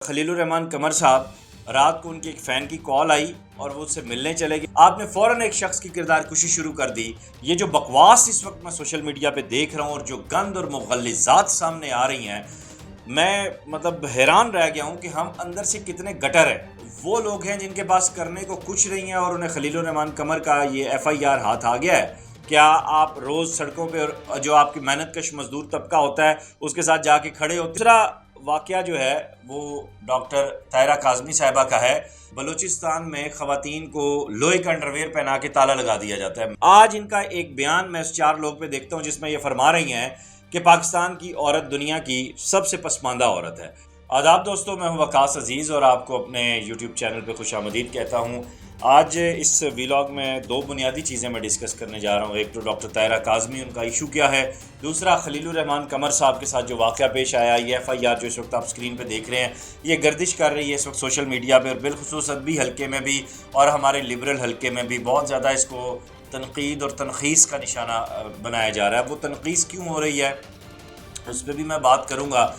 خلیل الرحمان قمر صاحب رات کو ان کی ایک فین کی کال آئی اور وہ اس سے ملنے چلے گئے. آپ نے فوراً ایک شخص کی کردار کشی شروع کر دی. یہ جو بکواس اس وقت میں سوشل میڈیا پہ دیکھ رہا ہوں اور جو گند اور مغلظات سامنے آ رہی ہیں، میں حیران رہ گیا ہوں کہ ہم اندر سے کتنے گٹر ہیں. وہ لوگ ہیں جن کے پاس کرنے کو کچھ نہیں ہے اور انہیں خلیل الرحمان قمر کا یہ FIR ہاتھ آ گیا ہے. کیا آپ روز سڑکوں پہ جو آپ کی محنت کش مزدور طبقہ ہوتا ہے اس کے ساتھ جا کے کھڑے ہوتے؟ دوسرا واقعہ جو ہے وہ ڈاکٹر طاہرہ کاظمی صاحبہ کا ہے. بلوچستان میں خواتین کو لوہے کا انڈرویئر پہنا کے تالا لگا دیا جاتا ہے. آج ان کا ایک بیان میں اس 4 لوگ پہ دیکھتا ہوں جس میں یہ فرما رہی ہیں کہ پاکستان کی عورت دنیا کی سب سے پسماندہ عورت ہے. آداب دوستو، میں ہوں وقاص عزیز اور آپ کو اپنے YouTube چینل پہ خوش آمدید کہتا ہوں. آج اس ویلاگ میں 2 بنیادی چیزیں میں ڈسکس کرنے جا رہا ہوں. ایک تو ڈاکٹر طاہرہ کاظمی، ان کا ایشو کیا ہے. دوسرا خلیل الرحمان قمر صاحب کے ساتھ جو واقعہ پیش آیا، یہ FIR جو اس وقت آپ اسکرین پہ دیکھ رہے ہیں، یہ گردش کر رہی ہے اس وقت سوشل میڈیا پہ، اور بالخصوص ادبی حلقے میں بھی اور ہمارے لبرل حلقے میں بھی بہت زیادہ اس کو تنقید اور تنخیص کا نشانہ بنایا جا رہا ہے. وہ تنخیص کیوں ہو رہی ہے اس پہ بھی میں بات کروں گا،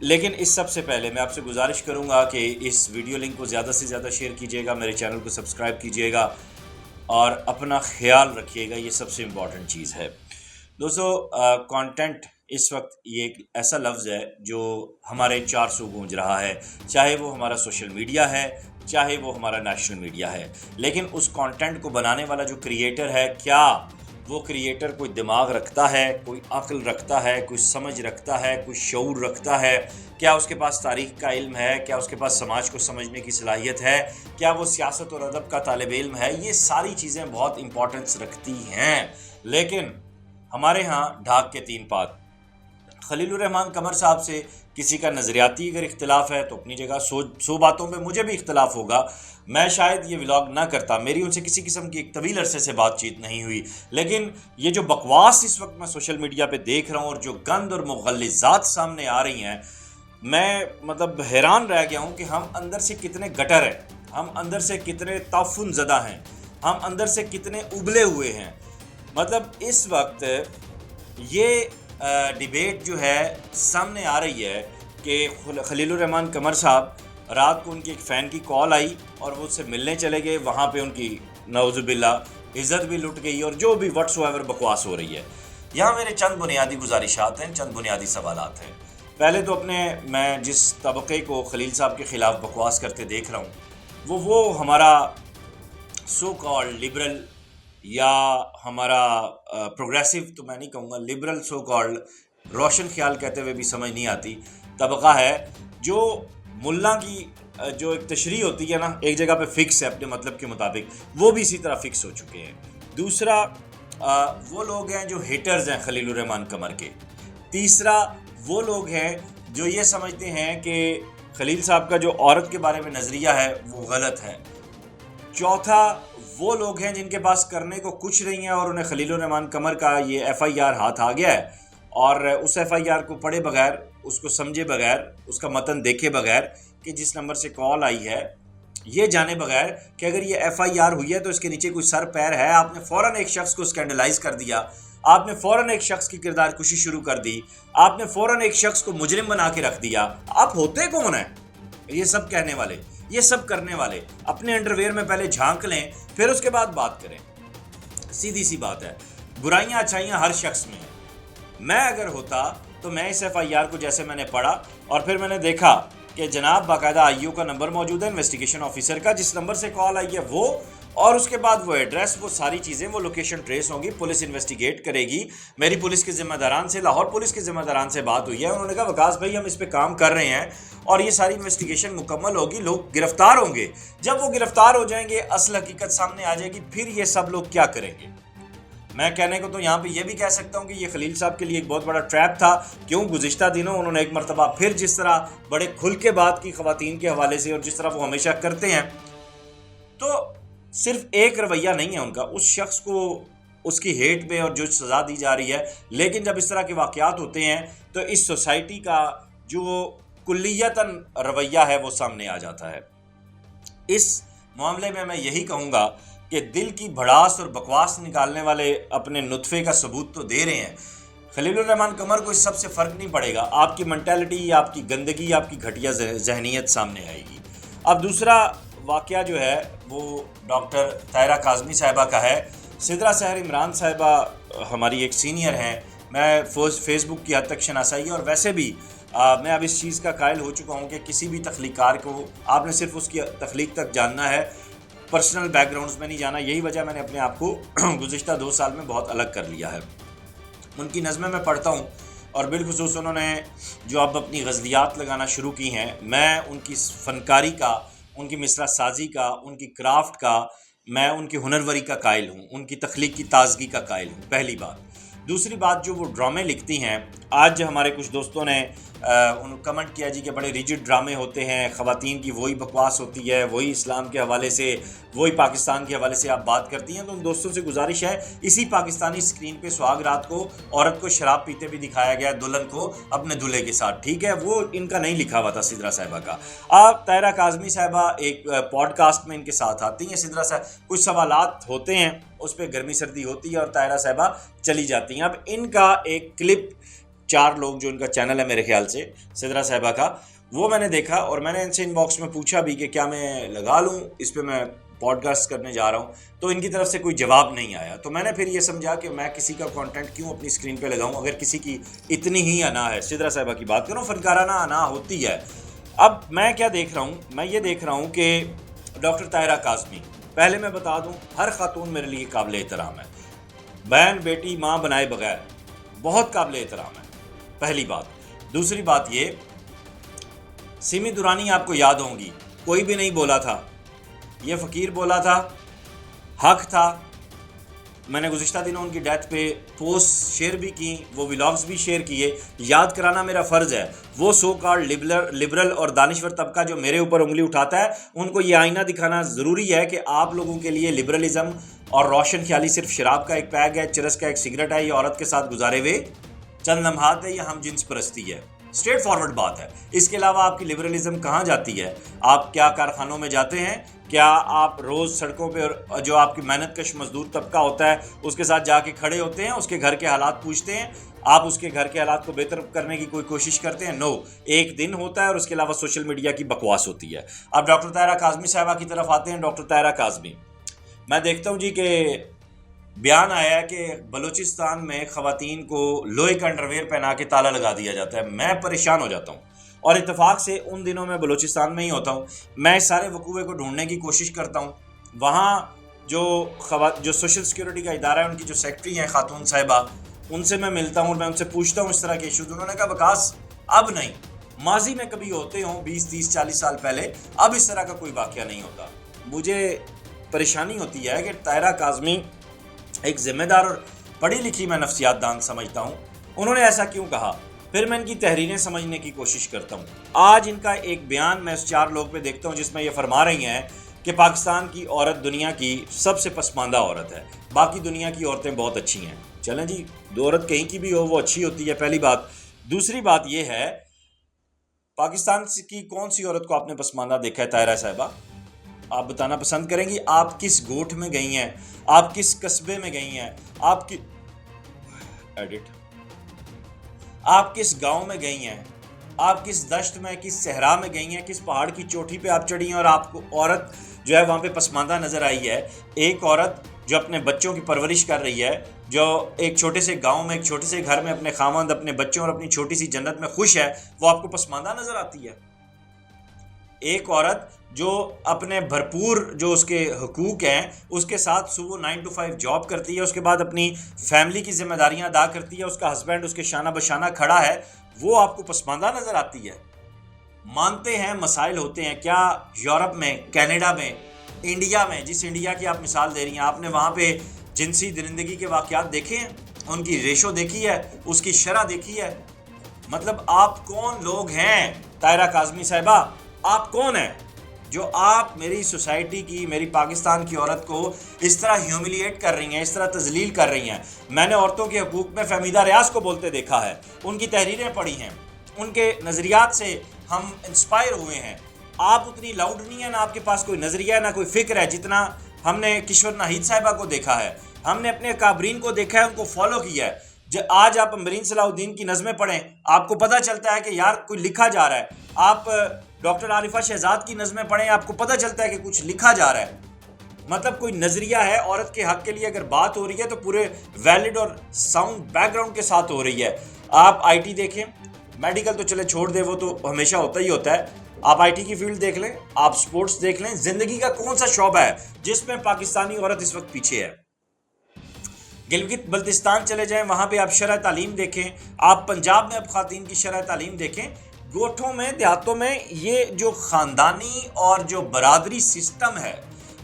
لیکن اس سب سے پہلے میں آپ سے گزارش کروں گا کہ اس ویڈیو لنک کو زیادہ سے زیادہ شیئر کیجیے گا، میرے چینل کو سبسکرائب کیجیے گا اور اپنا خیال رکھیے گا. یہ سب سے امپورٹنٹ چیز ہے. دوستو، کانٹینٹ اس وقت یہ ایک ایسا لفظ ہے جو ہمارے 400 گونج رہا ہے، چاہے وہ ہمارا سوشل میڈیا ہے، چاہے وہ ہمارا نیشنل میڈیا ہے. لیکن اس کانٹینٹ کو بنانے والا جو کریٹر ہے، کیا وہ کریٹر کوئی دماغ رکھتا ہے، کوئی عقل رکھتا ہے، کوئی سمجھ رکھتا ہے، کوئی شعور رکھتا ہے؟ کیا اس کے پاس تاریخ کا علم ہے؟ کیا اس کے پاس سماج کو سمجھنے کی صلاحیت ہے؟ کیا وہ سیاست اور ادب کا طالب علم ہے؟ یہ ساری چیزیں بہت امپورٹنس رکھتی ہیں. لیکن ہمارے ہاں ڈھاک کے 3 پات. خلیل الرحمان قمر صاحب سے کسی کا نظریاتی اگر اختلاف ہے تو اپنی جگہ 100 باتوں پہ مجھے بھی اختلاف ہوگا. میں شاید یہ ولاگ نہ کرتا، میری ان سے کسی قسم کی ایک طویل عرصے سے بات چیت نہیں ہوئی. لیکن یہ جو بکواس اس وقت میں سوشل میڈیا پہ دیکھ رہا ہوں اور جو گند اور مغلظات سامنے آ رہی ہیں، میں حیران رہ گیا ہوں کہ ہم اندر سے کتنے گٹر ہیں، ہم اندر سے کتنے تعفن زدہ ہیں، ہم اندر سے کتنے ابلے ہوئے ہیں. اس وقت یہ ڈیبیٹ جو ہے سامنے آ رہی ہے کہ خلیل الرحمان قمر صاحب رات کو ان کی ایک فین کی کال آئی اور وہ اس سے ملنے چلے گئے. وہاں پہ ان کی نعوذ باللہ عزت بھی لٹ گئی اور جو بھی وٹس ایور بکواس ہو رہی ہے. یہاں میرے چند بنیادی گزارشات ہیں، چند بنیادی سوالات ہیں. پہلے تو میں جس طبقے کو خلیل صاحب کے خلاف بکواس کرتے دیکھ رہا ہوں، وہ ہمارا سو کالڈ لبرل یا ہمارا پروگریسو تو میں نہیں کہوں گا، لبرل سو کالڈ، روشن خیال کہتے ہوئے بھی سمجھ نہیں آتی، طبقہ ہے جو ملا کی جو ایک تشریح ہوتی ہے نا، ایک جگہ پہ فکس ہے اپنے مطلب کے مطابق، وہ بھی اسی طرح فکس ہو چکے ہیں. دوسرا وہ لوگ ہیں جو ہیٹرز ہیں خلیل الرحمان قمر کے. تیسرا وہ لوگ ہیں جو یہ سمجھتے ہیں کہ خلیل صاحب کا جو عورت کے بارے میں نظریہ ہے وہ غلط ہے. چوتھا وہ لوگ ہیں جن کے پاس کرنے کو کچھ نہیں ہے اور انہیں خلیل الرحمان قمر کا یہ FIR ہاتھ آ گیا ہے، اور اس FIR کو پڑھے بغیر، اس کو سمجھے بغیر، اس کا متن دیکھے بغیر کہ جس نمبر سے کال آئی ہے، یہ جانے بغیر کہ اگر یہ FIR ہوئی ہے تو اس کے نیچے کوئی سر پیر ہے، آپ نے فوراً ایک شخص کو اسکینڈلائز کر دیا، آپ نے فوراً ایک شخص کی کردار کشی شروع کر دی، آپ نے فوراً ایک شخص کو مجرم بنا کے رکھ دیا. آپ ہوتے کون ہیں یہ سب کہنے والے، یہ سب کرنے والے؟ اپنے انڈرویئر میں پہلے جھانک لیں، پھر اس کے بعد بات کریں. سیدھی سی بات ہے، برائیاں اچھائیاں ہر شخص میں ہیں. میں اگر ہوتا تو میں اس FIR کو جیسے میں نے پڑھا اور پھر میں نے دیکھا کہ جناب باقاعدہ IO کا نمبر موجود ہے، انویسٹیگیشن آفیسر کا، جس نمبر سے کال آئی ہے وہ، اور اس کے بعد وہ ایڈریس، وہ ساری چیزیں، وہ لوکیشن ٹریس ہوں گی، پولیس انویسٹیگیٹ کرے گی. میری پولیس کے ذمہ داران سے، لاہور پولیس کے ذمہ داران سے بات ہوئی ہے، انہوں نے کہا وقاص بھائی ہم اس پہ کام کر رہے ہیں اور یہ ساری انویسٹیگیشن مکمل ہوگی، لوگ گرفتار ہوں گے. جب وہ گرفتار ہو جائیں گے، اصل حقیقت سامنے آ جائے گی، پھر یہ سب لوگ کیا کریں گے؟ میں کہنے کو تو یہاں پہ یہ بھی کہہ سکتا ہوں کہ یہ خلیل صاحب کے لیے ایک بہت بڑا ٹریپ تھا. کیوں؟ گزشتہ دنوں انہوں نے ایک مرتبہ پھر جس طرح بڑے کھل کے بات کی خواتین کے حوالے سے، اور جس طرح وہ ہمیشہ کرتے ہیں، تو صرف ایک رویہ نہیں ہے ان کا، اس شخص کو اس کی ہیٹ پہ اور جو سزا دی جا رہی ہے. لیکن جب اس طرح کے واقعات ہوتے ہیں تو اس سوسائٹی کا جو کلیتاً رویہ ہے وہ سامنے آ جاتا ہے. اس معاملے میں یہی کہوں گا کہ دل کی بھڑاس اور بکواس نکالنے والے اپنے نطفے کا ثبوت تو دے رہے ہیں. خلیل الرحمان قمر کو اس سب سے فرق نہیں پڑے گا، آپ کی منٹیلٹی یا آپ کی گندگی یا آپ کی گھٹیا ذہنیت سامنے آئے گی۔ اب دوسرا واقعہ جو ہے وہ ڈاکٹر طاہرہ کاظمی صاحبہ کا ہے۔ سدرا سحر عمران صاحبہ ہماری ایک سینئر ہیں، میں فیس بک کی حد تک شناسائی ہے، اور ویسے بھی میں اب اس چیز کا قائل ہو چکا ہوں کہ کسی بھی تخلیقار کو آپ نے صرف اس کی تخلیق تک جاننا ہے، پرسنل بیک گراؤنڈز میں نہیں جانا۔ یہی وجہ میں نے اپنے آپ کو گزشتہ 2 سال میں بہت الگ کر لیا ہے۔ ان کی نظمیں میں پڑھتا ہوں، اور بالخصوص انہوں نے جو اب اپنی غزلیات لگانا شروع کی ہیں، میں ان کی فنکاری کا، ان کی مصرع سازی کا، ان کی کرافٹ کا، میں ان کی ہنروری کا قائل ہوں، ان کی تخلیق کی تازگی کا قائل ہوں، پہلی بات۔ دوسری بات، جو وہ ڈرامے لکھتی ہیں، آج ہمارے کچھ دوستوں نے کمنٹ کیا جی کہ بڑے ریجڈ ڈرامے ہوتے ہیں، خواتین کی وہی بکواس ہوتی ہے، وہی اسلام کے حوالے سے، وہی پاکستان کے حوالے سے آپ بات کرتی ہیں۔ تو ان دوستوں سے گزارش ہے، اسی پاکستانی اسکرین پہ سہاگ رات کو عورت کو شراب پیتے بھی دکھایا گیا، دلہن کو اپنے دلہے کے ساتھ، ٹھیک ہے، وہ ان کا نہیں لکھا ہوا تھا سدرا صاحبہ کا۔ آپ طاہرہ کاظمی صاحبہ ایک پوڈ کاسٹ میں ان کے ساتھ آتی ہیں، سدرا صاحب کچھ سوالات ہوتے ہیں، اس پہ گرمی سردی ہوتی ہے اور طاہرہ صاحبہ چلی جاتی ہیں۔ اب ان کا ایک کلپ 4 لوگ، جو ان کا چینل ہے میرے خیال سے سدرا صاحبہ کا، وہ میں نے دیکھا، اور میں نے ان سے ان باکس میں پوچھا بھی کہ کیا میں لگا لوں اس پہ، میں پوڈ کاسٹ کرنے جا رہا ہوں، تو ان کی طرف سے کوئی جواب نہیں آیا۔ تو میں نے پھر یہ سمجھا کہ میں کسی کا کانٹینٹ کیوں اپنی اسکرین پہ لگاؤں، اگر کسی کی اتنی ہی انا ہے۔ سدرا صاحبہ کی بات کروں، فنکارانہ انا ہوتی ہے۔ اب میں کیا دیکھ رہا ہوں، میں یہ دیکھ رہا ہوں کہ ڈاکٹر طاہرہ کاظمی، پہلے میں بتا دوں، ہر خاتون میرے لیے قابل احترام ہے، بہن بیٹی ماں بنائے بغیر بہت قابل احترام ہے، پہلی بات۔ دوسری بات یہ، سیمی دورانی آپ کو یاد ہوں گی، کوئی بھی نہیں بولا تھا، یہ فقیر بولا تھا، حق تھا۔ میں نے گزشتہ دنوں ان کی ڈیتھ پہ پوسٹ شیئر بھی کی، وہ ولاگز بھی شیئر کیے۔ یاد کرانا میرا فرض ہے، وہ سو کالڈ لبرل اور دانشور طبقہ جو میرے اوپر انگلی اٹھاتا ہے، ان کو یہ آئینہ دکھانا ضروری ہے کہ آپ لوگوں کے لیے لبرلزم اور روشن خیالی صرف شراب کا ایک پیگ ہے، چرس کا ایک سگریٹ ہے، یا عورت کے ساتھ گزارے ہوئے چند لمحات ہے، یا ہم جنس پرستی ہے۔ اسٹریٹ فارورڈ بات ہے۔ اس کے علاوہ آپ کی لبرلزم کہاں جاتی ہے؟ آپ کیا کارخانوں میں جاتے ہیں؟ کیا آپ روز سڑکوں پہ جو آپ کی محنت کش مزدور طبقہ ہوتا ہے اس کے ساتھ جا کے کھڑے ہوتے ہیں، اس کے گھر کے حالات پوچھتے ہیں؟ آپ اس کے گھر کے حالات کو بہتر کرنے کی کوئی کوشش کرتے ہیں؟ نو، ایک دن ہوتا ہے اور اس کے علاوہ سوشل میڈیا کی بکواس ہوتی ہے۔ اب ڈاکٹر طاہرہ کاظمی صاحبہ کی طرف آتے ہیں۔ ڈاکٹر طاہرہ کاظمی، میں دیکھتا ہوں جی کہ بیان آیا ہے کہ بلوچستان میں خواتین کو لوہے کا انڈرویئر پہنا کے تالا لگا دیا جاتا ہے۔ میں پریشان ہو جاتا ہوں، اور اتفاق سے ان دنوں میں بلوچستان میں ہی ہوتا ہوں۔ میں اس سارے وقوعے کو ڈھونڈنے کی کوشش کرتا ہوں۔ وہاں جو سوشل سیکیورٹی کا ادارہ ہے، ان کی جو سیکٹری ہیں خاتون صاحبہ، ان سے میں ملتا ہوں اور میں ان سے پوچھتا ہوں اس طرح کے ایشوز۔ انہوں نے کہا بکاس اب نہیں، ماضی میں کبھی ہوتے ہوں 20 30 40 سال پہلے، اب اس طرح کا کوئی واقعہ نہیں ہوتا۔ مجھے پریشانی ہوتی ہے کہ طاہرہ کاظمی ایک ذمہ دار اور پڑھی لکھی میں نفسیات دان سمجھتا ہوں، انہوں نے ایسا کیوں کہا؟ پھر میں ان کی تحریریں سمجھنے کی کوشش کرتا ہوں۔ آج ان کا ایک بیان میں اس 4 لوگ پہ دیکھتا ہوں جس میں یہ فرما رہی ہیں کہ پاکستان کی عورت دنیا کی سب سے پسماندہ عورت ہے، باقی دنیا کی عورتیں بہت اچھی ہیں۔ چلیں جی، عورت کہیں کی بھی ہو وہ اچھی ہوتی ہے، پہلی بات۔ دوسری بات یہ ہے، پاکستان کی کون سی عورت کو آپ نے پسماندہ دیکھا ہے طاہرہ صاحبہ؟ آپ بتانا پسند کریں گی؟ آپ کس گوٹھ میں گئی ہیں؟ آپ کس قصبے میں گئی ہیں؟ آپ کس گاؤں میں گئی ہیں؟ آپ کس دشت میں، کس صحرا میں گئی ہیں؟ کس پہاڑ کی چوٹی پہ آپ چڑھی ہیں اور آپ کو عورت جو ہے وہاں پہ پسماندہ نظر آئی ہے؟ ایک عورت جو اپنے بچوں کی پرورش کر رہی ہے، جو ایک چھوٹے سے گاؤں میں، ایک چھوٹے سے گھر میں اپنے خاوند، اپنے بچوں اور اپنی چھوٹی سی جنت میں خوش ہے، وہ آپ کو پسماندہ نظر آتی ہے؟ ایک عورت جو اپنے بھرپور جو اس کے حقوق ہیں اس کے ساتھ صبح 9 to 5 جاب کرتی ہے، اس کے بعد اپنی فیملی کی ذمہ داریاں ادا کرتی ہے، اس کا ہسبینڈ اس کے شانہ بشانہ کھڑا ہے، وہ آپ کو پسماندہ نظر آتی ہے؟ مانتے ہیں مسائل ہوتے ہیں، کیا یورپ میں، کینیڈا میں، انڈیا میں، جس انڈیا کی آپ مثال دے رہی ہیں، آپ نے وہاں پہ جنسی درندگی کے واقعات دیکھے ہیں؟ ان کی ریشو دیکھی ہے؟ اس کی شرح دیکھی ہے؟ مطلب آپ کون لوگ ہیں طاہرہ کاظمی صاحبہ؟ آپ کون ہیں جو آپ میری سوسائٹی کی، میری پاکستان کی عورت کو اس طرح ہیوملیٹ کر رہی ہیں، اس طرح تذلیل کر رہی ہیں؟ میں نے عورتوں کے حقوق میں فہمیدہ ریاض کو بولتے دیکھا ہے، ان کی تحریریں پڑھی ہیں، ان کے نظریات سے ہم انسپائر ہوئے ہیں۔ آپ اتنی لاؤڈ نہیں ہیں، نہ آپ کے پاس کوئی نظریہ ہے، نہ کوئی فکر ہے، جتنا ہم نے کشور ناہید صاحبہ کو دیکھا ہے، ہم نے اپنے اکابرین کو دیکھا ہے، ان کو فالو کیا ہے۔ آج آپ امبرین صلاح الدین کی نظمیں پڑھیں، آپ کو پتہ چلتا ہے کہ یار کوئی لکھا جا رہا ہے. آپ ڈاکٹر عارفہ شہزاد کی نظمیں پڑھیں، آپ کو پتہ چلتا ہے کہ کچھ لکھا جا رہا ہے. مطلب کوئی نظریہ ہے، عورت کے حق کے لیے اگر بات ہو رہی ہے تو پورے ویلڈ اور ساؤنڈ بیک گراؤنڈ کے ساتھ ہو رہی ہے. آپ آئی ٹی دیکھیں، میڈیکل تو چلے چھوڑ دیں، وہ تو ہمیشہ ہوتا ہی ہوتا ہے. آپ آئی ٹی کی فیلڈ دیکھ لیں، آپ سپورٹس دیکھ لیں، زندگی کا کون سا شعبہ ہے جس میں پاکستانی عورت اس وقت پیچھے ہے؟ گلگت بلتستان چلے جائیں، وہاں پہ آپ شرح تعلیم دیکھیں. آپ پنجاب میں اب خواتین کی شرح تعلیم دیکھیں. گوٹھوں میں، دیہاتوں میں یہ جو خاندانی اور جو برادری سسٹم ہے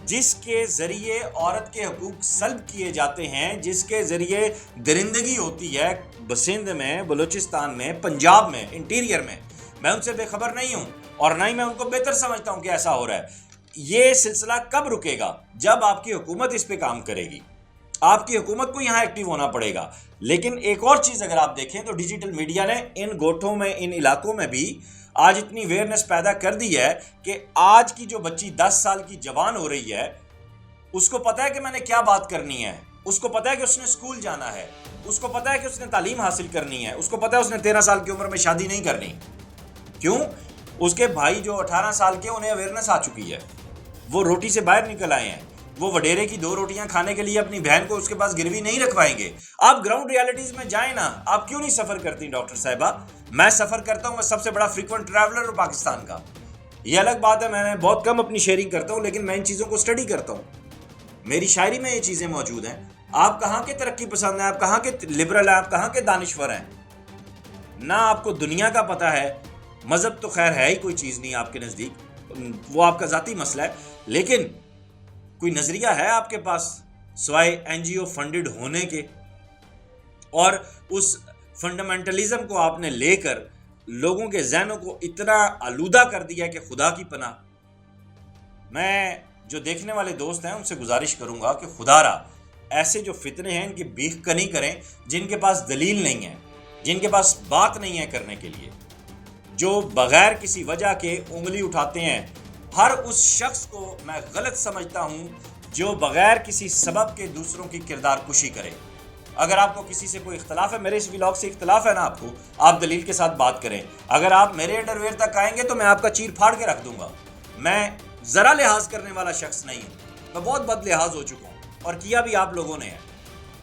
جس کے ذریعے عورت کے حقوق سلب کیے جاتے ہیں، جس کے ذریعے درندگی ہوتی ہے سندھ میں، بلوچستان میں، پنجاب میں، انٹیریئر میں ان سے بے خبر نہیں ہوں اور نہ ہی میں ان کو بہتر سمجھتا ہوں کہ ایسا ہو رہا ہے. یہ سلسلہ کب رکے گا؟ جب آپ کی حکومت اس پہ کام کرے گی. آپ کی حکومت کو یہاں ایکٹیو ہونا پڑے گا. لیکن ایک اور چیز اگر آپ دیکھیں تو ڈیجیٹل میڈیا نے ان گوٹھوں میں، ان علاقوں میں بھی آج اتنی اویئرنیس پیدا کر دی ہے کہ آج کی جو بچی 10 سال کی جوان ہو رہی ہے، اس کو پتا ہے کہ میں نے کیا بات کرنی ہے، اس کو پتا ہے کہ اس نے اسکول جانا ہے، اس کو پتا ہے کہ اس نے تعلیم حاصل کرنی ہے، اس کو پتا ہے اس نے 13 سال کی عمر میں شادی نہیں کرنی. کیوں؟ اس کے بھائی جو 18 سال کے، انہیں اویئرنیس آ چکی ہے، وہ روٹی سے باہر نکل آئے ہیں. وہ وڈیرے کی 2 روٹیاں کھانے کے لیے اپنی بہن کو اس کے پاس گروی نہیں رکھوائیں گے. آپ گراؤنڈ ریالٹیز میں جائیں نا. آپ کیوں نہیں سفر کرتی ڈاکٹر صاحبہ؟ میں سفر کرتا ہوں، میں سب سے بڑا فریکوینٹ ٹریولر ہوں پاکستان کا. یہ الگ بات ہے، میں نے بہت کم اپنی شیئرنگ کرتا ہوں، لیکن میں ان چیزوں کو اسٹڈی کرتا ہوں. میری شاعری میں یہ چیزیں موجود ہیں. آپ کہاں کے ترقی پسند ہیں، آپ کہاں کے لبرل ہیں، آپ کہاں کے دانشور ہیں؟ نہ آپ کو دنیا کا پتہ ہے. مذہب تو خیر ہے ہی کوئی چیز نہیں آپ کے نزدیک، وہ آپ کا ذاتی مسئلہ ہے. لیکن کوئی نظریہ ہے آپ کے پاس سوائے این جی او فنڈڈ ہونے کے؟ اور اس فنڈامنٹلزم کو آپ نے لے کر لوگوں کے ذہنوں کو اتنا آلودہ کر دیا کہ خدا کی پناہ. میں جو دیکھنے والے دوست ہیں ان سے گزارش کروں گا کہ خدا را ایسے جو فتنے ہیں ان کی بیخ کنی کریں، جن کے پاس دلیل نہیں ہے، جن کے پاس بات نہیں ہے کرنے کے لیے، جو بغیر کسی وجہ کے انگلی اٹھاتے ہیں. ہر اس شخص کو میں غلط سمجھتا ہوں جو بغیر کسی سبب کے دوسروں کی کردار کشی کرے. اگر آپ کو کسی سے کوئی اختلاف ہے، میرے اس ولاگ سے اختلاف ہے نا آپ کو، آپ دلیل کے ساتھ بات کریں. اگر آپ میرے انڈر ویئر تک آئیں گے تو میں آپ کا چیر پھاڑ کے رکھ دوں گا. میں ذرا لحاظ کرنے والا شخص نہیں ہوں. میں بہت بد لحاظ ہو چکا ہوں اور کیا بھی آپ لوگوں نے ہے.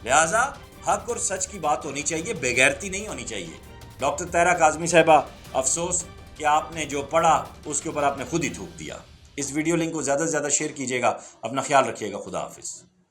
لہٰذا حق اور سچ کی بات ہونی چاہیے، بے غیرتی نہیں ہونی چاہیے. ڈاکٹر طاہرہ کاظمی صاحبہ، افسوس کہ آپ نے جو پڑھا اس کے اوپر آپ نے خود ہی تھوک دیا. اس ویڈیو لنک کو زیادہ سے زیادہ شیئر کیجیے گا. اپنا خیال رکھیے گا. خدا حافظ.